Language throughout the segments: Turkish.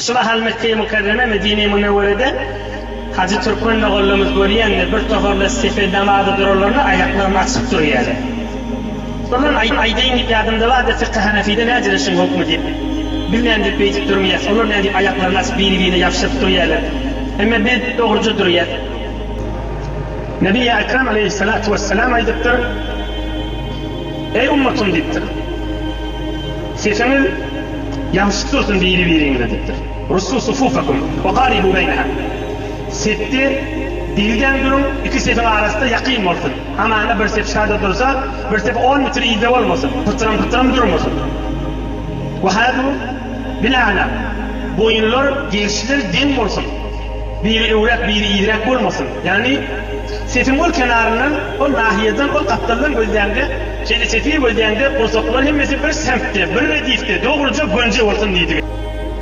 Şu ahal Mekke-i Mukarreme Medine-i Münevvere'de Hacı Türkmen'le oğlumuz görüyenler bir tohorla sefer namazı dururlarına ayaklarını açıp duruyor. Onların aydeyin gibi yardımda var da Fıkhı Hanefi'de ne acırışın hukmu deyip bilmeyen deyip beytip durmuyor. Onlar ne deyip ayaklarını açıp birbirine yapışıp duruyorlar. Ama bir doğrucu duruyor. Nebi-i Ekrem Aleyhisselatü Vesselam aydıptır. Ey ummatum deyiptir. Sefiniz yapışık dursun birbirine deyiptir. Russu sufufakum ve qaribu beyneha. Sefti dilden durun, iki sefin arasında yakın olsun. Hemen bir sef şurada dursa, bir sef 10 metre iyice olmasın. Pıtram durmasın. Ve hadu bilana. Boyunlar, gelişler dem olsun. Biri evrak, biri idrak olmasın. Yani sefin ol kenarından, o nahiyeden, o katlardan gözlendi. Şeyde sefiye gözlendi, kursaklar hemmesi bir semtte, bir redifte, doğruca gönce olsun deydi.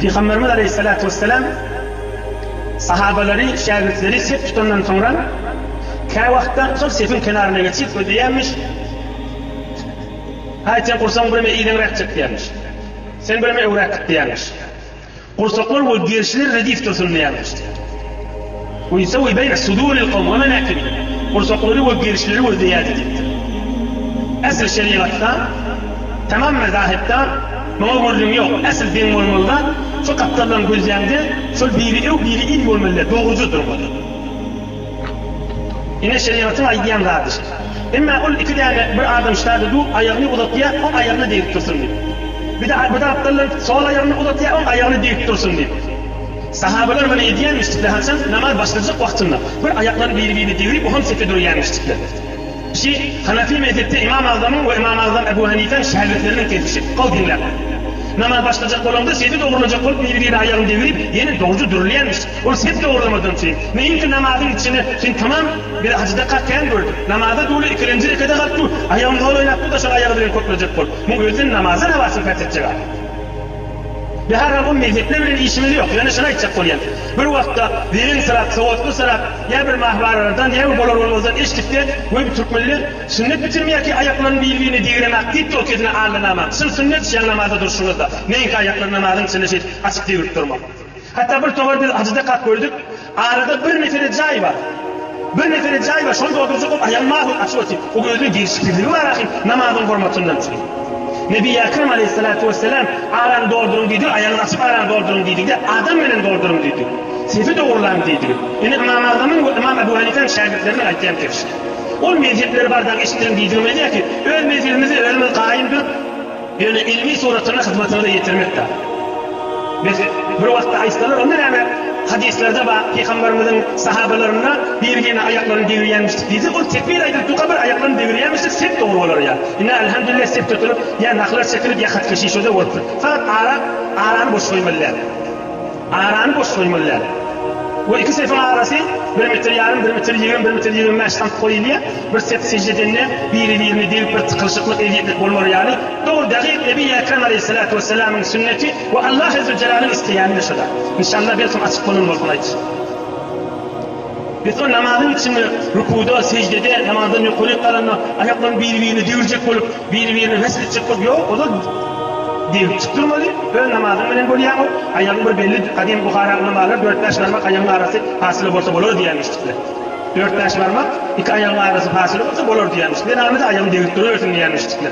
Peygamberimiz Aleyhisselatü Vesselam sahabaları, şagirdleri sef tutandan sonra kay vakta sol sefin kenarına geçip ödeyenmiş. Hayır sen kursan buraya iyiden rakçık diyenmiş. Sen buraya evrak diyenmiş. Kursaklar o girişler redif tutsun diyenmiş. ويسوي بين صدور القوم ومناكبهم. Kursakları o girişleri o diyadi deyiptir. Asıl şeriatta, tamam mezahipte mağmurluğum yok. Asıl din olmalıda şu katlardan gözlendi, şu biri ev biri il olmalıda, doğrucu durmalı. Yine şeriatın aydiyen vardır. Ama o iki tane bir adam şartı du, ayağını uzatıya, o ayağını deyip dursun deyip. Bir de katlardan sol ayağını uzatıya, o ayağını deyip dursun deyip. Sahabeler bana ediyenmiştikler Hasan, namaz başlayacak vaktinde. Bir ayaklarını birbirine devirip, o hem sefe doğru yenmiştikler. Hanefi mezhepte İmam Azam'ın ve İmam Azam Ebu Hanife'nin şehirletlerinin tefişi. Kal dinler. Namaz başlayacak olanda sefe doğrulacak olup birbirine ayağını devirip, yeni doğrucu durulayanmış. O sefe doğrulamadığım şey. Neyin ki namazın içine, şimdi tamam bir hacıda kalkken gördüm. Namazda doğru ikilinci rekede kalktı. Ayağını doğru oynattı da şu ayağı bilen kopulacak olup. Bu özün namazın havasını fethedecek. Ve her an o mezheple bir işimiz yok. Yani şuna gidecek oluyor. Bir vakti derin sırat, soğutlu sırat, ya bir mahvaralardan ya bir bolorolozdan eşlikte ve bir Türkmenler sünnet bitirmeye ki ayaklarını birbirine deviremek deyip de o kezine ağırlanamak. Sırf sünnet şiyan namazda duruşunuzda. Neyin ki ayaklarını namazın içinde açık devirip durmak. Hatta bir tovar bir hacıda kat gördük. Arada bir nefere cay var. Bir nefere cay var. Şunu dolduracak olup ayağını mahvur açıp atayım. O gözünün gelişikliği var akım. Namazın formatından çıkıyor. Nebi Ekrem Aleyhisselatü Vesselam aran doldurun dedi, ayağını açıp aran doldurun dedi de adam benim doldurun dedi. Sefi doğrulan dedi. Yani İmam Azam'ın ve İmam Ebu Hanife'nin şagirdlerine ayetleyen tefşir. O mezhepleri bardak eşitlerin diyeceğim ki öl mezhebimizi ölümün kaimdir. Yani ilmi suratına hizmetine de yetirmekte. Bir vakti ayıstalar ondan hemen hadislerde var, Peygamberimizin sahabelerine birbirine ayaklarını deviryenmiştik deydi. O tekbir aydı, tukabır ayaklarını deviryenmiştik, sep doğru olur ya. Yine elhamdülillah sep tutulup, ya naklar çekilip, ya katkeşi şöyle oldu. Fakat aranı boş koymalılar. Aranı boş koymalılar. O iki sefin arası, 1 metre yarım, 1 metre 20, 1 metre 25 sant koyuluyor. Bir sef secdedenle birbirine devip bir tıkılışıklık, ehliyetlik olmalı yani. Doğru dakik Nebi Ekrem Aleyhisselatü Vesselam'ın sünneti ve Allah Azze ve Celle'nin isteyenini şurada. İnşallah belki açık konun olsun ayıcı. Biz o namazın içinde rükuda, secdede, namazdan yukarı kalanına ayaklarını birbirine devirecek olup, birbirine vesile edecek olup, yok o da devirip çıktırmalı. Böyle namazın benim böyle yani ayağın bir belli kadim Bukhara ulamalar 4-5 varmak ayağın arası fasılı olsa olur diyenmiştikler. 4-5 varmak iki ayağın arası fasılı olsa olur diyenmiştikler. Namazda ayağını devirip duruyorsun diyenmiştikler.